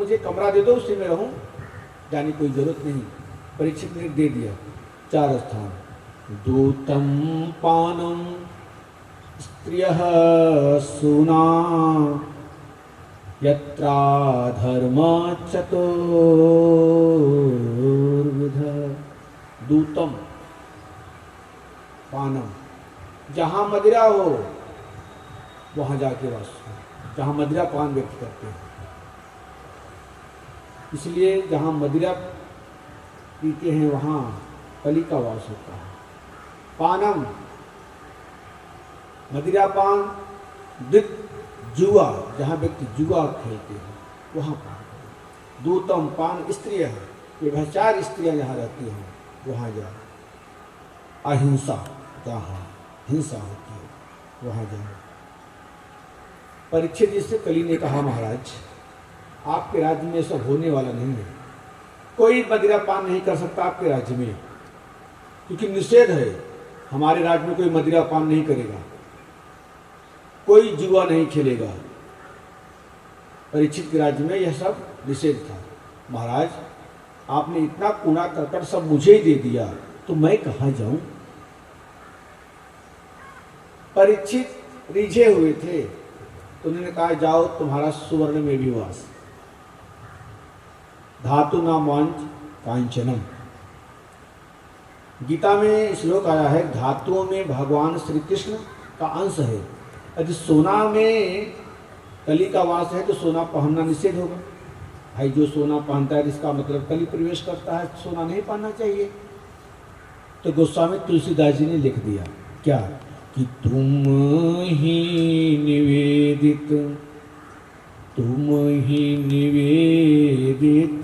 मुझे कमरा दे दो, उसी में रहूं, जाने कोई जरूरत नहीं। परीक्षित ने दे दिया 4 स्थान। दूतम पानम स्त्रियः सूना यत्रा धर्म चतुर्विध। दूतम पानम, जहाँ मदिरा हो वहाँ जाके वास हो, जहाँ मदिरा पान व्यक्त करते हैं। इसलिए जहाँ मदिरा पीते हैं वहाँ कली का वास होता है। पानम मदिरा पान, द्वित जुआ, जहाँ व्यक्ति जुआ खेलते हैं वहाँ पान। दूतम पान स्त्रिय है, ये 4 स्त्रियाँ जहाँ रहती हैं वहाँ जाओ। अहिंसा, जहाँ हिंसा होती है वहाँ जाओ। परीक्षित जी से कली ने कहा, महाराज आपके राज्य में सब होने वाला नहीं है, कोई मदिरा पान नहीं कर सकता आपके राज्य में, क्योंकि निषेध है। हमारे राज्य में कोई मदिरा पान नहीं करेगा, कोई जुआ नहीं खेलेगा। परीक्षित के राज्य में यह सब निषेध था। महाराज आपने इतना कूड़ा करकट सब मुझे ही दे दिया, तो मैं कहाँ जाऊं? परीक्षित रिझे हुए थे, तो उन्होंने कहा जाओ तुम्हारा सुवर्ण में भी वास। धातु नाम वांच कांचनम। गीता में श्लोक आया है, धातुओं में भगवान श्री कृष्ण का अंश है। यदि सोना में कली का वास है तो सोना पहनना निषेध होगा। भाई जो सोना पहनता है इसका मतलब कली प्रवेश करता है, सोना नहीं पहनना चाहिए। तो गोस्वामी तुलसीदास जी ने लिख दिया क्या कि तुम ही निवेदित, तुम ही निवेदित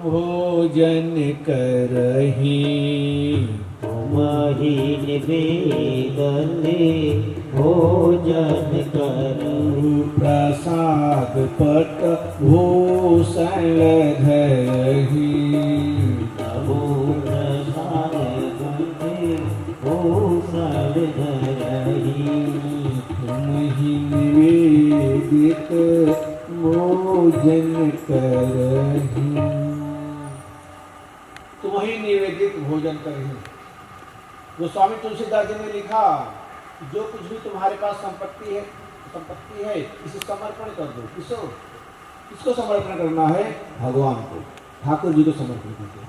भोजन करही। तुम ही निवेदन भोजन करही। प्रसाद पट भूषण धरही। प्रभु प्रसाद भूषण धरही। तुम ही निवेदित भोजन करही। तुम ही निवेदित भोजन करही। गोस्वामी तुलसीदास जी ने लिखा, जो कुछ भी तुम्हारे पास संपत्ति है इसे समर्पण कर दो। किसको समर्पण करना है? भगवान को, ठाकुर जी को समर्पण कर दो।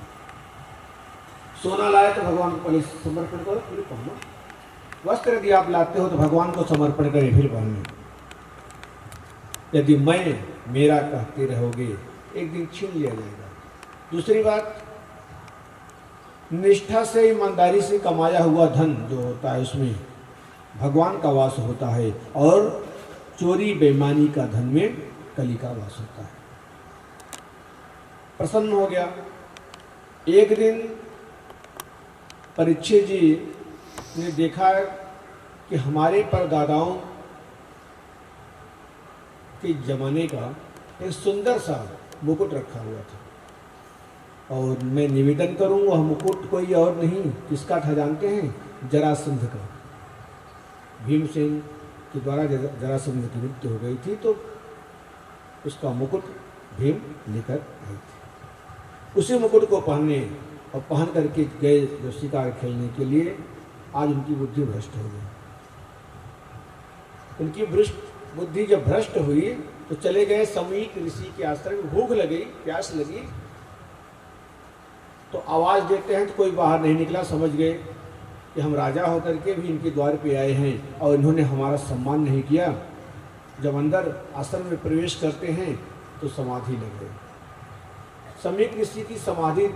सोना लाए तो भगवान को पहले समर्पण करो, फिर पहनो। वस्त्र यदि आप लाते हो तो भगवान को समर्पण करें फिर पहनो। यदि मैं मेरा कहते रहोगे एक दिन छीन लिया जाएगा। दूसरी बात, निष्ठा से ईमानदारी से कमाया हुआ धन जो होता है उसमें भगवान का वास होता है, और चोरी बेईमानी का धन में कली का वास होता है। प्रसन्न हो गया। एक दिन परीक्षित जी ने देखा कि हमारे परदादाओं के जमाने का एक सुंदर सा मुकुट रखा हुआ था, और मैं निवेदन करूं वह मुकुट कोई और नहीं किसका था जानते हैं? जरासंध का। भीमसेन के द्वारा जरासंध की मृत्यु हो गई थी, तो उसका मुकुट भीम लेकर आए थे। उसी मुकुट को पहनने और पहन करके गए जो शिकार खेलने के लिए, आज उनकी बुद्धि भ्रष्ट हो गई। उनकी बुद्धि जब भ्रष्ट हुई तो चले गए समीक ऋषि के आश्रम में। भूख लगी, प्यास लगी, तो आवाज देते हैं तो कोई बाहर नहीं निकला। समझ गए कि हम राजा होकर के भी इनके द्वार पे आए हैं और इन्होंने हमारा सम्मान नहीं किया। जब अंदर आश्रम में प्रवेश करते हैं तो समाधि लग गई। समीक ऋषि की समाधि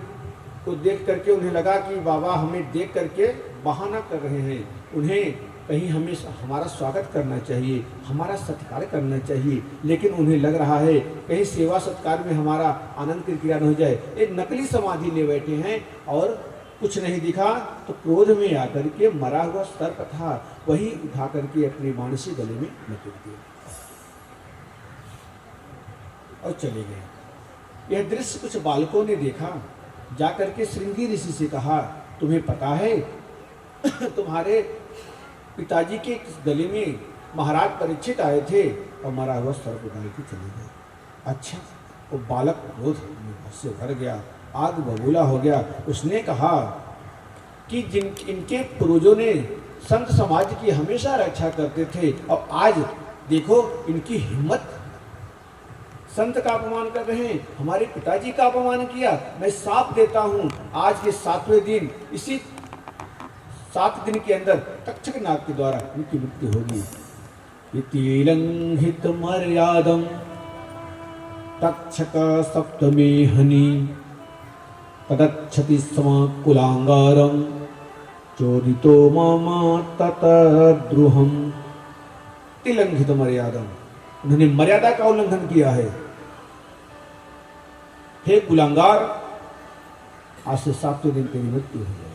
को देख करके उन्हें लगा कि बाबा हमें देख करके बहाना कर रहे हैं, उन्हें कहीं हमें हमारा स्वागत करना चाहिए, हमारा सत्कार करना चाहिए, लेकिन उन्हें लग रहा है कहीं सेवा सत्कार में हमारा आनंद की क्रिया न हो जाए। एक नकली समाधि ले बैठे हैं और कुछ नहीं दिखा तो क्रोध में आकर के मरा हुआ सर्प था वही उठा करके अपने मानसी गले में लपेट दिया और चले गए। यह दृश्य कुछ बालकों ने देखा, जाकर के श्रृंगी ऋषि से कहा, तुम्हें पता है तुम्हारे पिताजी के गले में महाराज परीक्षित आए थे और मरा हुआ सर्प डाल के चले गए। अच्छा, वो बालक क्रोध से भर गया, आग बबूला हो गया। उसने कहा कि जिन इनके पूर्वजों ने संत समाज की हमेशा रक्षा करते थे, और आज देखो इनकी हिम्मत, संत का अपमान कर रहे हैं, हमारे पिताजी का अपमान किया। मैं साफ देता हूं आज के 7वें दिन, इसी 7 दिन के अंदर तक्षक नाग के द्वारा इनकी मृत्यु होगी। इति लंघित मर्यादम तक्षक सप्तमे हनि तदक्षति समाकुलांगारम चोदितो मामा ततद्रुहम। तिलंघित मर्यादम, उन्होंने मर्यादा का उल्लंघन किया है। हे कुलांगार, आज से 7वें दिन तेरी मृत्यु हो जाएगी।